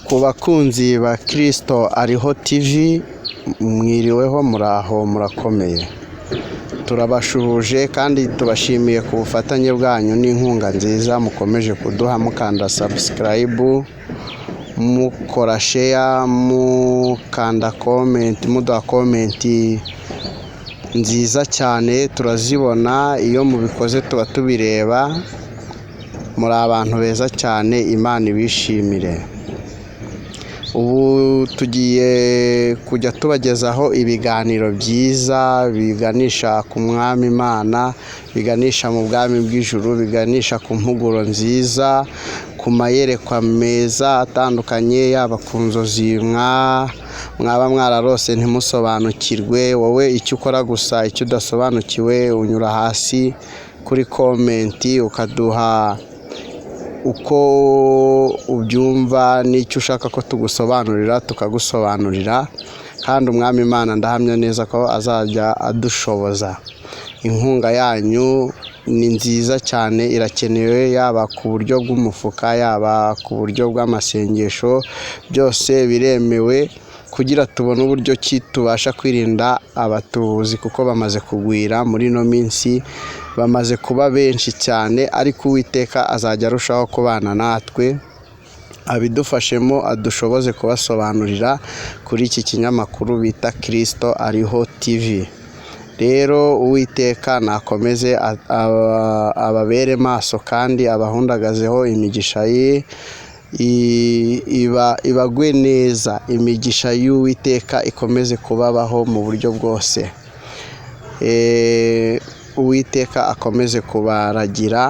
Ku bakunzi ba Kristo ariho TV, mwiriweho muraho murakomeye. Turabashuhuje kandi tubashimiye ku bufatanye bwanyu n'inkunga nziza mukomeje kuduha, mukanda subscribe, mukora share, mukanda comment, muduha comment nziza cyane, turazibona. Iyo mubikoze tuba tubireba. Muri abantu beza cyane, Imana ibishimire. Ubu tugiye kujya tubagezaho ibiganiro byiza biganisha ku mwami Imana, biganisha mu bwami bw'ijuru, biganisha ku mpuguro nziza, ku mayerekwa meza atandukanye, yaba ku nzozi mwaba mwararose ntimusobanukirwe. Wowe icyo ukora gusa, icyo udasobanukiwe, unyura hasi kuri komenti ukaduha uko ubyumva n'icyo ushaka ko tugusobanurira tukagusobanurira, kandi umwami Imana ndahamya neza ko azajya adushoboza. Inkunga yanyu ni nziza cyane, irakenewe, yaba ku buryo bw'umufuka, yaba ku buryo bw'amasengesho, byose biremewe kugira tubone uburyo ki tubasha kwirinda abatubuzi, kuko bamaze kugwira muri ino minsi, bamaze kuba benshi cyane, ariko Uwiteka azajya arushaho kubana natwe, abidufashemo, adushoboze kubasobanurira kuri iki kinyamakuru bita Kristo ariho TV. Rero Uwiteka nakomeze ababere maso kandi abahundagazeho imigisha ye, ibagwe neza. Imigisha y'Uwiteka ikomeze kubabaho mu buryo bwose. Uwiteka akomeze kubaragira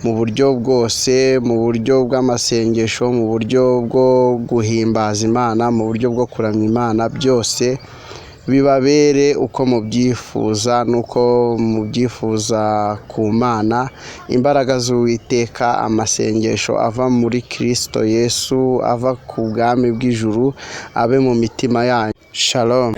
mu buryo bwose, mu buryo bw'amasengesho, mu buryo bwo guhimbaza Imana, mu buryo bwo kuramya Imana, byose bibabere uko mubyifuza n'uko mubyifuza ku Mana. Imbaraga z'Uwiteka, amasengesho ava muri Kristo Yesu, ava ku bwami bw'ijuru, abe mu mitima yanyu. Shalom.